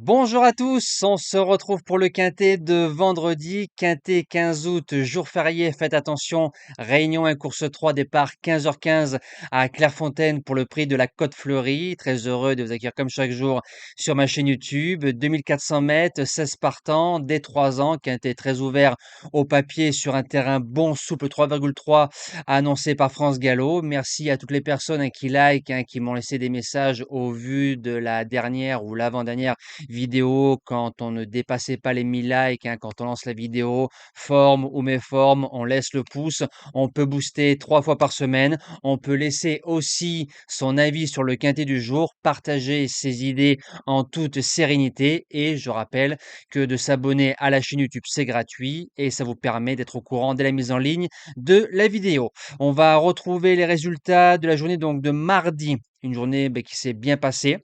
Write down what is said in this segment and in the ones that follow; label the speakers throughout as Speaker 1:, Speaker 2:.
Speaker 1: Bonjour à tous, on se retrouve pour le quintet de vendredi, quintet 15 août, jour férié, faites attention, réunion 1 course 3, départ 15h15 à Clairefontaine pour le prix de la Côte Fleurie. Très heureux de vous accueillir comme chaque jour sur ma chaîne YouTube. 2400 mètres, 16 partants, dès 3 ans, quintet très ouvert au papier sur un terrain bon, souple 3,3 annoncé par France Gallo. Merci à toutes les personnes qui like, qui m'ont laissé des messages au vu de la dernière ou l'avant-dernière vidéo quand on ne dépassait pas les 1000 likes, quand on lance la vidéo, forme ou méforme, on laisse le pouce. On peut booster 3 fois par semaine. On peut laisser aussi son avis sur le quintet du jour, partager ses idées en toute sérénité. Et je rappelle que de s'abonner à la chaîne YouTube, c'est gratuit et ça vous permet d'être au courant dès la mise en ligne de la vidéo. On va retrouver les résultats de la journée donc de mardi, une journée qui s'est bien passée.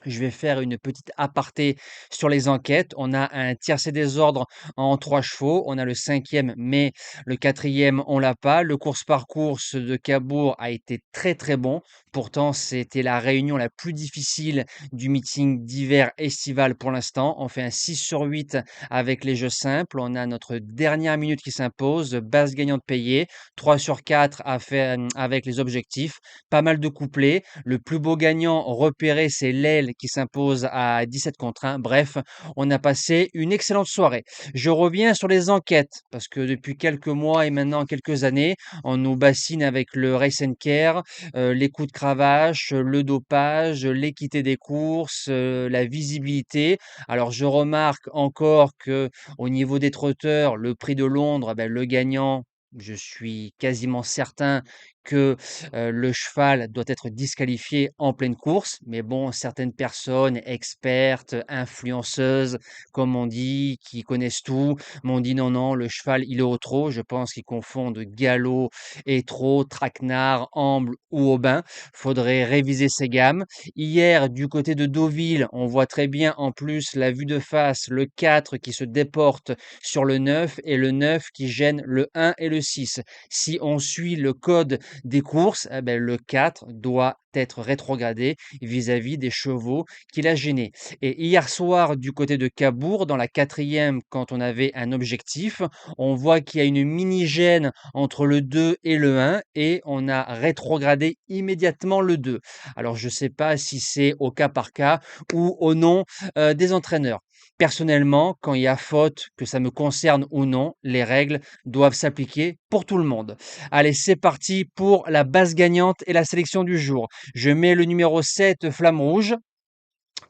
Speaker 1: Je vais faire une petite aparté sur les enquêtes. On a un tiercé des ordres en 3 chevaux. On a le 5e, mais le 4e, on l'a pas. Le course-parcours de Cabourg a été très très bon. Pourtant, c'était la réunion la plus difficile du meeting d'hiver estival pour l'instant. On fait un 6 sur 8 avec les jeux simples. On a notre dernière minute qui s'impose. Base gagnante payée. 3 sur 4 à faire avec les objectifs. Pas mal de couplets. Le plus beau gagnant repéré, c'est l'aile qui s'impose à 17 contre 1. Bref, on a passé une excellente soirée. Je reviens sur les enquêtes parce que depuis quelques mois et maintenant quelques années, on nous bassine avec le race and care, les coups de cravache, le dopage, l'équité des courses, la visibilité. Alors je remarque encore que au niveau des trotteurs, le prix de Londres, le gagnant, je suis quasiment certain que le cheval doit être disqualifié en pleine course. Mais bon, certaines personnes expertes, influenceuses, comme on dit, qui connaissent tout, m'ont dit non, non, le cheval, il est au trot. Je pense qu'ils confondent galop et trot, traquenard, amble ou aubin. Faudrait réviser ces gammes. Hier, du côté de Deauville, on voit très bien en plus la vue de face, le 4 qui se déporte sur le 9 et le 9 qui gêne le 1 et le 6. Si on suit le code des courses, le 4 doit être rétrogradé vis-à-vis des chevaux qu'il a gênés. Et hier soir, du côté de Cabourg, dans la 4e, quand on avait un objectif, on voit qu'il y a une mini-gêne entre le 2 et le 1 et on a rétrogradé immédiatement le 2. Alors je ne sais pas si c'est au cas par cas ou au nom des entraîneurs. Personnellement, quand il y a faute, que ça me concerne ou non, les règles doivent s'appliquer pour tout le monde. Allez, c'est parti pour la base gagnante et la sélection du jour. Je mets le numéro 7, Flamme Rouge.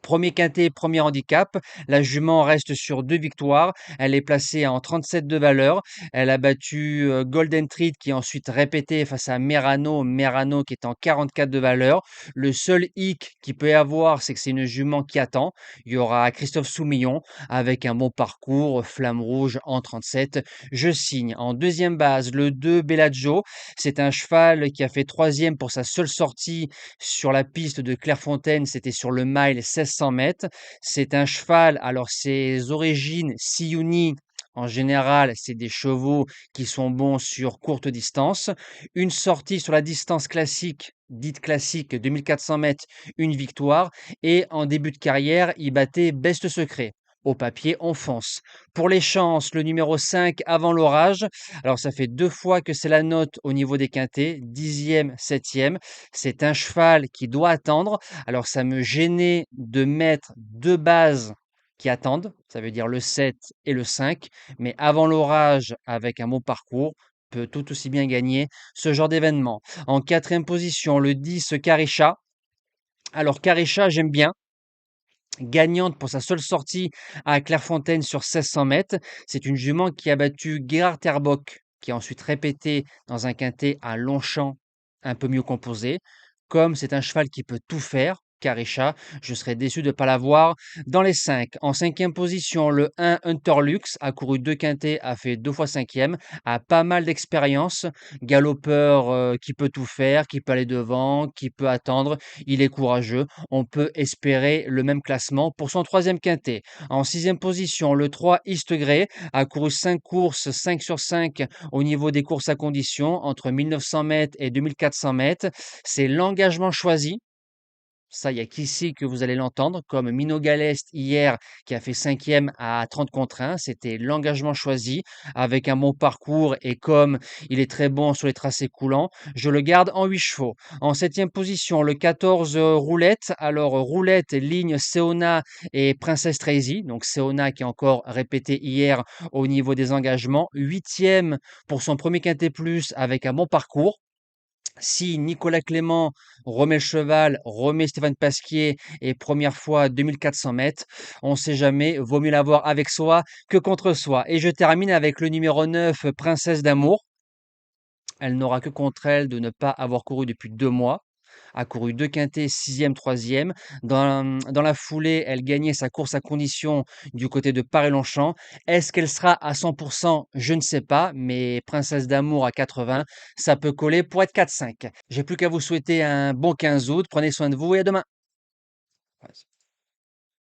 Speaker 1: Premier quintet, premier handicap. La jument reste sur 2 victoires. Elle est placée en 37 de valeur. Elle a battu Golden Treat qui est ensuite répété face à Merano. Merano qui est en 44 de valeur. Le seul hic qu'il peut y avoir, c'est que c'est une jument qui attend. Il y aura Christophe Soumillon avec un bon parcours. Flamme rouge en 37. Je signe. En deuxième base, le 2 Bellagio. C'est un cheval qui a fait troisième pour sa seule sortie sur la piste de Clairefontaine. C'était sur le mile 1600 mètres. C'est un cheval, alors ses origines, Siouni, en général, c'est des chevaux qui sont bons sur courte distance. Une sortie sur la distance classique, dite classique, 2400 mètres, une victoire. Et en début de carrière, il battait Best Secret. Au papier, on fonce. Pour les chances, le numéro 5 avant l'orage. Alors, ça fait 2 fois que c'est la note au niveau des quintets, 10e, 7e. C'est un cheval qui doit attendre. Alors, ça me gênait de mettre 2 bases qui attendent, ça veut dire le 7 et le 5. Mais avant l'orage, avec un bon parcours, peut tout aussi bien gagner ce genre d'événement. En 4e position, le 10, Karisha. Alors, Karisha, j'aime bien. Gagnante pour sa seule sortie à Clairefontaine sur 1600 mètres. C'est une jument qui a battu Gerhard Terbock, qui a ensuite répété dans un quintet à Longchamp, un peu mieux composé. Comme c'est un cheval qui peut tout faire, Karisha, je serais déçu de ne pas l'avoir dans les 5. En 5e position, le 1 Hunterlux a couru 2 quintets, a fait 2 fois 5e, a pas mal d'expérience. Galopeur qui peut tout faire, qui peut aller devant, qui peut attendre. Il est courageux. On peut espérer le même classement pour son 3e quintet. En 6e position, le 3 East Grey a couru 5 courses, 5 sur 5 au niveau des courses à condition entre 1900 mètres et 2400 mètres. C'est l'engagement choisi. Ça, il y a qu'ici que vous allez l'entendre, comme Mino Galest hier, qui a fait 5e à 30 contre 1. C'était l'engagement choisi, avec un bon parcours, et comme il est très bon sur les tracés coulants, je le garde en 8 chevaux. En 7e position, le 14 Roulette. Alors, Roulette, ligne Seona et Princess Tracy. Donc, Seona qui a encore répété hier au niveau des engagements. 8e pour son premier quintet plus avec un bon parcours. Si Nicolas Clément remet le cheval, remet Stéphane Pasquier et première fois 2400 mètres, on ne sait jamais, vaut mieux l'avoir avec soi que contre soi. Et je termine avec le numéro 9, Princesse d'amour. Elle n'aura que contre elle de ne pas avoir couru depuis 2 mois. A couru 2 quintets, 6e, 3e. Dans la foulée, elle gagnait sa course à condition du côté de Paris-Longchamp. Est-ce qu'elle sera à 100%? Je ne sais pas, mais Princesse d'amour à 80, ça peut coller pour être 4-5. J'ai plus qu'à vous souhaiter un bon 15 août. Prenez soin de vous et à demain.